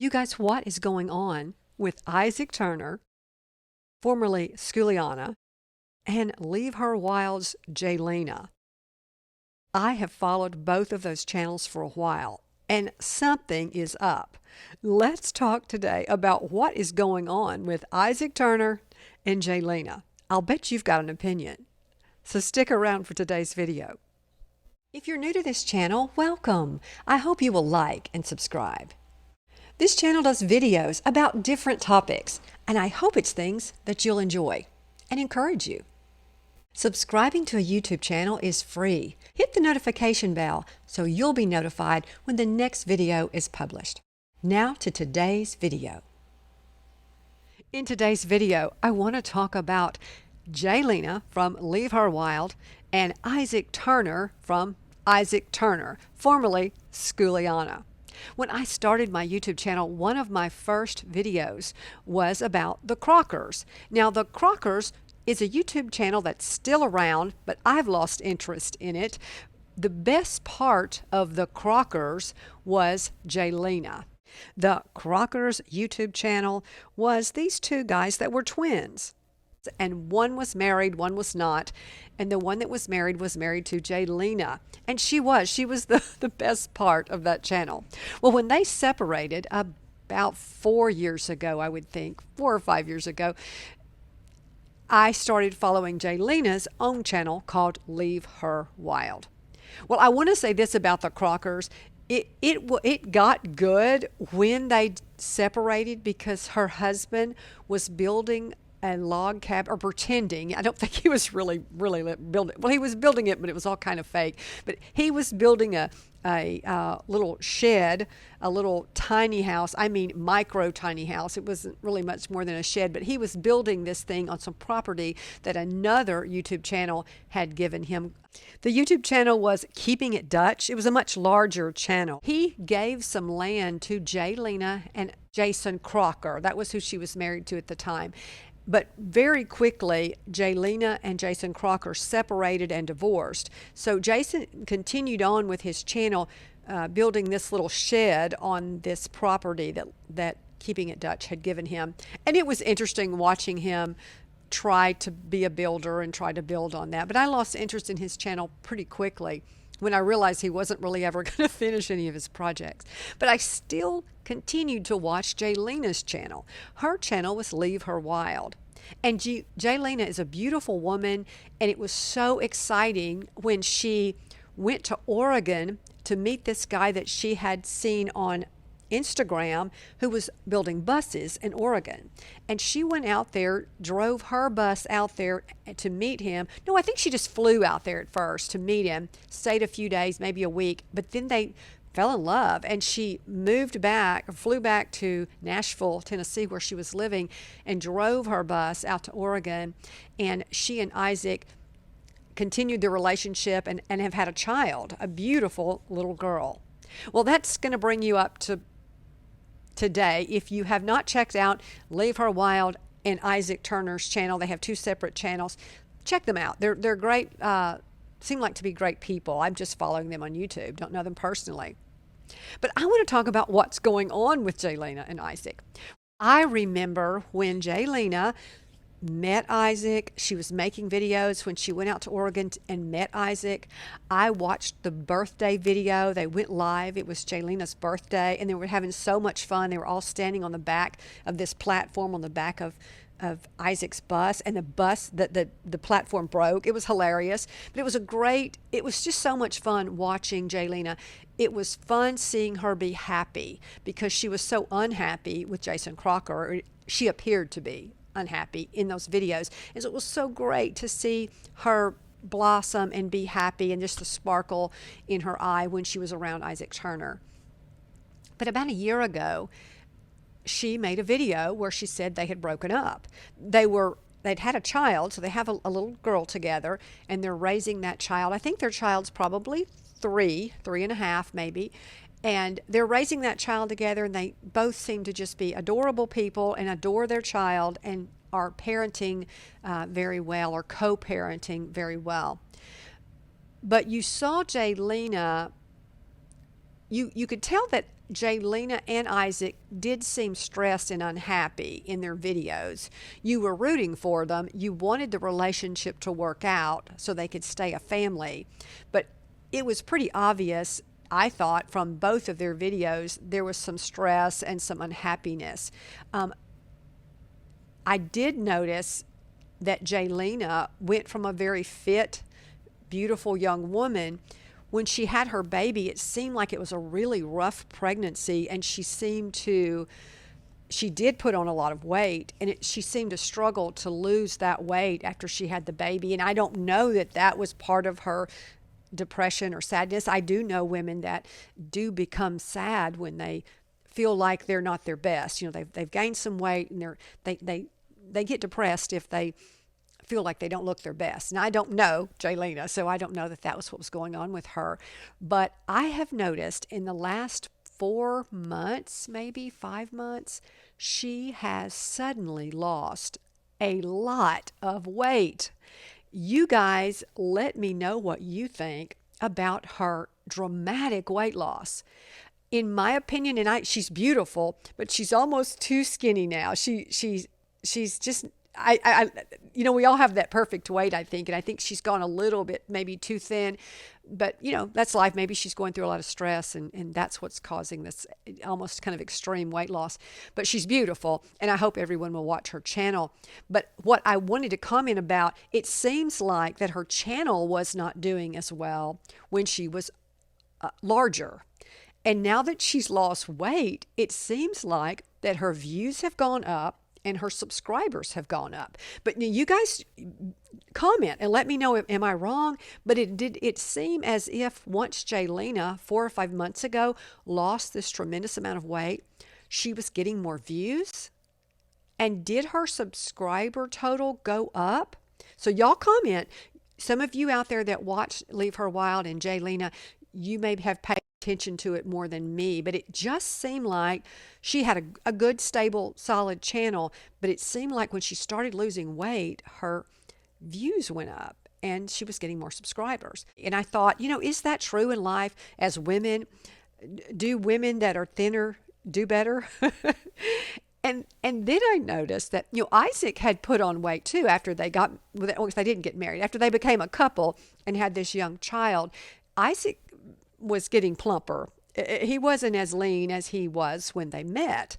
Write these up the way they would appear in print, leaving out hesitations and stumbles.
You guys, what is going on with Isaac Turner, formerly Sculiana, and Leave Her Wild's Jaylena? I have followed both of those channels for a while, and something is up. Let's talk today about what is going on with Isaac Turner and Jaylena. I'll bet you've got an opinion. So stick around for today's video. If you're new to this channel, welcome. I hope you will like and subscribe. This channel does videos about different topics, and I hope it's things that you'll enjoy and encourage you. Subscribing to a YouTube channel is free. Hit the notification bell so you'll be notified when the next video is published. Now to today's video. In today's video, I want to talk about Jaylena from Leave Her Wild and Isaac Turner from Isaac Turner, formerly Sculiana. When I started my YouTube channel, one of my first videos was about the Crockers. Now, the Crockers is a YouTube channel that's still around, but I've lost interest in it. The best part of the Crockers was Jaylena. The Crockers YouTube channel was these two guys that were twins. And one was married, one was not. And the one that was married to Jaylena. And she was the best part of that channel. Well, when they separated about 4 years ago, I would think, 4 or 5 years ago, I started following Jaylena's own channel called Leave Her Wild. Well, I want to say this about the Crockers. It got good when they separated because her husband was building a log cabin, or pretending. I don't think he was really building. Well, he was building it, but it was all kind of fake. But he was building a little shed, a little tiny house. I mean, micro tiny house. It wasn't really much more than a shed, but he was building this thing on some property that another YouTube channel had given him. The YouTube channel was Keeping It Dutch. It was a much larger channel. He gave some land to Jaylena and Jason Crocker. That was who she was married to at the time. But very quickly, Jaylena and Jason Crocker separated and divorced. So Jason continued on with his channel, building this little shed on this property that Keeping It Dutch had given him. And it was interesting watching him try to be a builder and try to build on that. But I lost interest in his channel pretty quickly when I realized he wasn't really ever going to finish any of his projects. But I still continued to watch Jaylena's channel. Her channel was Leave Her Wild. And Jaylena is a beautiful woman, and it was so exciting when she went to Oregon to meet this guy that she had seen on Instagram who was building buses in Oregon. And she went out there, drove her bus out there to meet him. No, I think she just flew out there at first to meet him, stayed a few days, maybe a week, but then they fell in love, and she flew back to Nashville, Tennessee, where she was living, and drove her bus out to Oregon. And she and Isaac continued their relationship and have had a child, a beautiful little girl. Well, that's going to bring you up to today. If you have not checked out Leave Her Wild and Isaac Turner's channel, they have two separate channels. Check them out. They're great. Seem like to be great people. I'm just following them on YouTube. Don't know them personally. But I want to talk about what's going on with Jaylena and Isaac. I remember when Jaylena met Isaac. She was making videos when she went out to Oregon and met Isaac. I watched the birthday video. They went live. It was Jaylena's birthday, and they were having so much fun. They were all standing on the back of this platform on the back of Isaac's bus, and the platform broke. It was hilarious, but it was just so much fun watching Jaylena. It was fun seeing her be happy because she was so unhappy with Jason Crocker, or she appeared to be unhappy in those videos. And so it was so great to see her blossom and be happy, and just the sparkle in her eye when she was around Isaac Turner. But about a year ago, she made a video where she said they had broken up. They'd had a child, so they have a little girl together, and they're raising that child. I think their child's probably three and a half maybe. And they're raising that child together, and they both seem to just be adorable people and adore their child and are parenting very well, or co-parenting very well. But you saw Jaylena, you could tell that Jaylena and Isaac did seem stressed and unhappy in their videos. You were rooting for them. You wanted the relationship to work out so they could stay a family. But it was pretty obvious, I thought, from both of their videos, there was some stress and some unhappiness. I did notice that Jaylena went from a very fit, beautiful young woman. When she had her baby, it seemed like it was a really rough pregnancy, and she did put on a lot of weight, and she seemed to struggle to lose that weight after she had the baby. And I don't know that that was part of her depression or sadness. I do know women that do become sad when they feel like they're not their best. They've gained some weight, and they get depressed if they feel like they don't look their best. And I don't know Jaylena, so I don't know that that was what was going on with her. But I have noticed in the last 4 months, maybe 5 months, she has suddenly lost a lot of weight. You guys, let me know what you think about her dramatic weight loss. In my opinion, and she's beautiful, but she's almost too skinny now. She's just we all have that perfect weight, I think, and I think she's gone a little bit maybe too thin, but that's life. Maybe she's going through a lot of stress, and that's what's causing this almost kind of extreme weight loss. But she's beautiful, and I hope everyone will watch her channel. But what I wanted to comment about, it seems like that her channel was not doing as well when she was larger. And now that she's lost weight, it seems like that her views have gone up and her subscribers have gone up. But you guys comment and let me know, am I wrong? But it seemed as if once Jaylena 4 or 5 months ago lost this tremendous amount of weight, she was getting more views. And did her subscriber total go up? So y'all comment. Some of you out there that watch Leave Her Wild and Jaylena, you may have paid attention to it more than me, but it just seemed like she had a good, stable, solid channel, but it seemed like when she started losing weight, her views went up and she was getting more subscribers. And I thought, is that true in life as women? Do women that are thinner do better? And then I noticed that, Isaac had put on weight too after they didn't get married, after they became a couple and had this young child. Isaac was getting plumper. He wasn't as lean as he was when they met.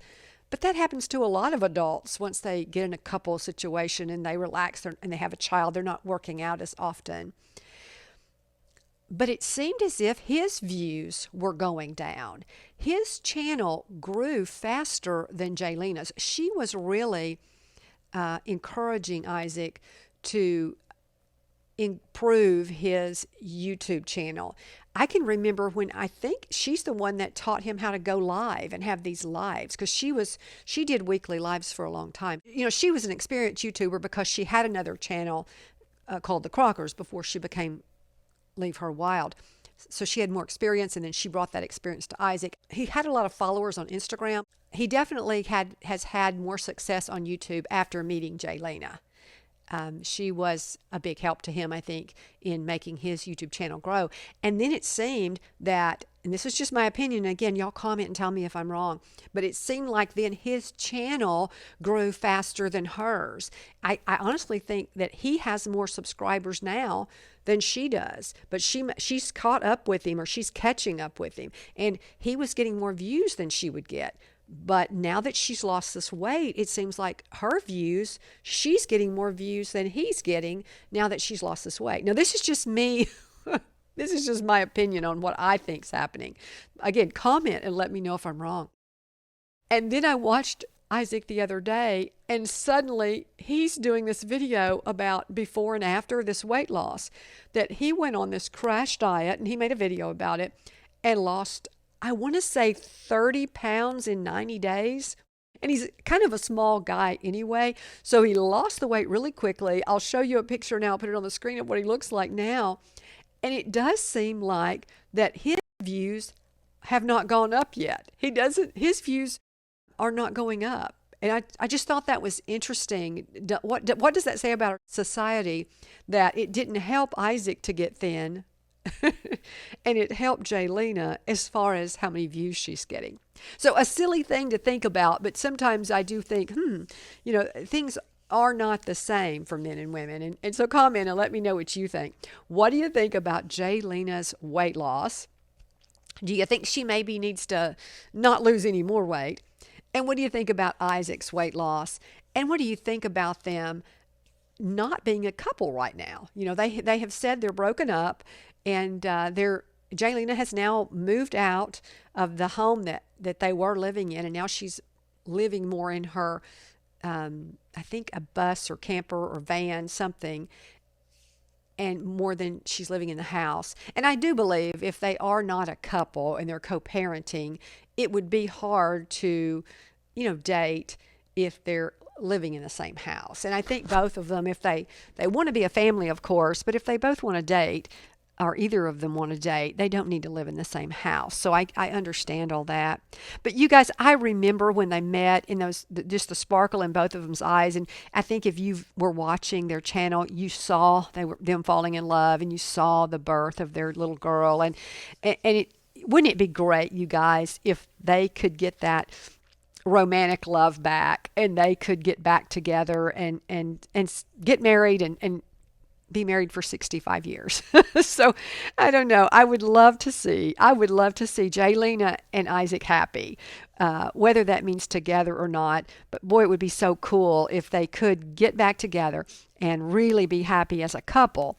But that happens to a lot of adults once they get in a couple situation and they relax and they have a child. They're not working out as often. But it seemed as if his views were going down. His channel grew faster than Jaylena's. She was really encouraging Isaac to improve his YouTube channel. I can remember when I think she's the one that taught him how to go live and have these lives, because she did weekly lives for a long time. She was an experienced YouTuber because she had another channel called the Crockers before she became Leave Her Wild. So she had more experience, and then she brought that experience to Isaac. He had a lot of followers on Instagram. He definitely has had more success on YouTube after meeting Jaylena. She was a big help to him, I think, in making his YouTube channel grow. And then it seemed that, and this is just my opinion, again, y'all comment and tell me if I'm wrong, but it seemed like then his channel grew faster than hers. I honestly think that he has more subscribers now than she does, but she's caught up with him, or she's catching up with him, and he was getting more views than she would get. But now that she's lost this weight, it seems like she's getting more views than he's getting now that she's lost this weight. Now, this is just me. This is just my opinion on what I think's happening. Again, comment and let me know if I'm wrong. And then I watched Isaac the other day, and suddenly he's doing this video about before and after this weight loss, that he went on this crash diet, and he made a video about it and lost, I want to say 30 pounds in 90 days. And he's kind of a small guy anyway. So he lost the weight really quickly. I'll show you a picture now. I'll put it on the screen of what he looks like now. And it does seem like that his views have not gone up yet. His views are not going up. And I just thought that was interesting. What does that say about our society, that it didn't help Isaac to get thin And it helped Jaylena as far as how many views she's getting. So a silly thing to think about, but sometimes I do think, things are not the same for men and women. And so comment and let me know what you think. What do you think about Jaylena's weight loss? Do you think she maybe needs to not lose any more weight? And what do you think about Isaac's weight loss? And what do you think about them not being a couple right now? They have said they're broken up, and Jaylena has now moved out of the home that they were living in, and now she's living more in her, I think, a bus or camper or van, something, and more than she's living in the house. And I do believe if they are not a couple and they're co-parenting, it would be hard to, date if they're living in the same house. And I think both of them, if they want to be a family, of course, but if they both want to date, or either of them want to date, they don't need to live in the same house. So I understand all that. But you guys, I remember when they met, in just the sparkle in both of them's eyes. And I think if you were watching their channel, you saw them falling in love, and you saw the birth of their little girl. And wouldn't it be great, you guys, if they could get that romantic love back, and they could get back together and get married and be married for 65 years. So I don't know. I would love to see Jaylena and Isaac happy, whether that means together or not. But boy, it would be so cool if they could get back together and really be happy as a couple,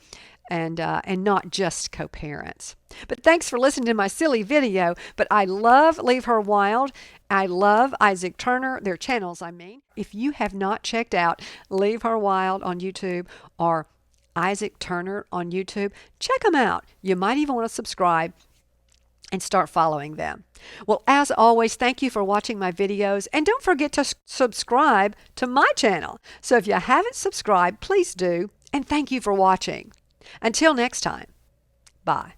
and not just co-parents. But thanks for listening to my silly video. But I love Leave Her Wild. I love Isaac Turner, their channels, I mean. If you have not checked out Leave Her Wild on YouTube or Isaac Turner on YouTube, check them out. You might even want to subscribe and start following them. Well, as always, thank you for watching my videos, and don't forget to subscribe to my channel. So if you haven't subscribed, please do, and thank you for watching. Until next time, bye.